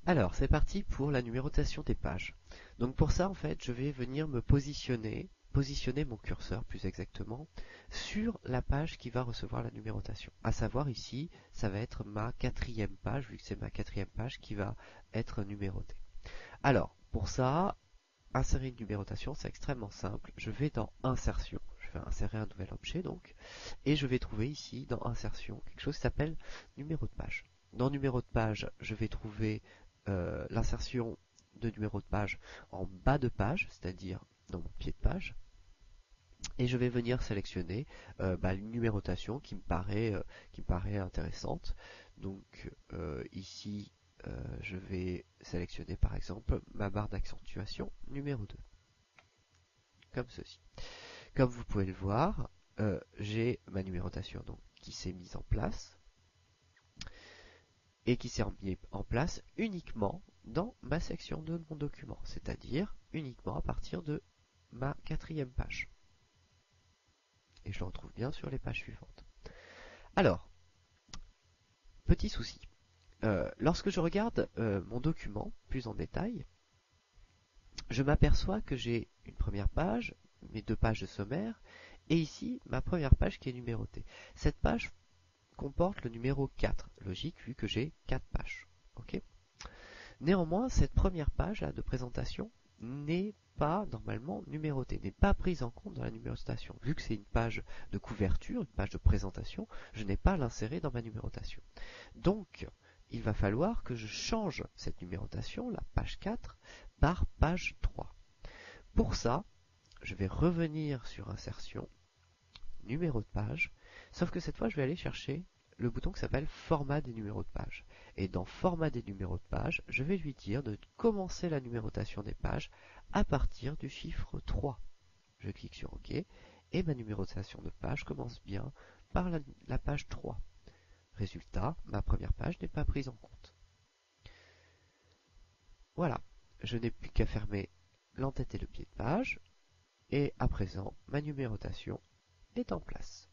Alors, c'est parti pour la numérotation des pages. Donc pour ça, en fait, je vais venir me positionner mon curseur plus exactement, sur la page qui va recevoir la numérotation. À savoir ici, ça va être ma quatrième page, vu que c'est ma quatrième page qui va être numérotée. Alors, pour ça, insérer une numérotation, c'est extrêmement simple. Je vais dans Insertion, je vais insérer un nouvel objet donc, et je vais trouver ici dans Insertion quelque chose qui s'appelle numéro de page. Dans numéro de page, je vais trouver l'insertion de numéro de page en bas de page, c'est-à-dire dans mon pied de page, et je vais venir sélectionner une numérotation qui me paraît intéressante. Donc ici, je vais sélectionner par exemple ma barre d'accentuation numéro 2, comme ceci. Comme vous pouvez le voir, j'ai ma numérotation donc, qui s'est mise en place, et qui s'est mis en place uniquement dans ma section de mon document, c'est-à-dire uniquement à partir de ma quatrième page. Et je le retrouve bien sur les pages suivantes. Alors, petit souci. Lorsque je regarde mon document plus en détail, je m'aperçois que j'ai une première page, mes deux pages de sommaire, et ici ma première page qui est numérotée. Cette page comporte le numéro 4, logique vu que j'ai 4 pages. Okay. Néanmoins, cette première page de présentation n'est pas normalement numérotée, n'est pas prise en compte dans la numérotation. Vu que c'est une page de couverture, une page de présentation, je n'ai pas à l'insérer dans ma numérotation. Donc, il va falloir que je change cette numérotation, la page 4, par page 3. Pour ça, je vais revenir sur Insertion, Numéro de page, sauf que cette fois, je vais aller chercher le bouton qui s'appelle Format des numéros de page. Et dans Format des numéros de page, je vais lui dire de commencer la numérotation des pages à partir du chiffre 3. Je clique sur OK, et ma numérotation de page commence bien par la page 3. Résultat, ma première page n'est pas prise en compte. Voilà, je n'ai plus qu'à fermer l'entête et le pied de page, et à présent, ma numérotation est en place.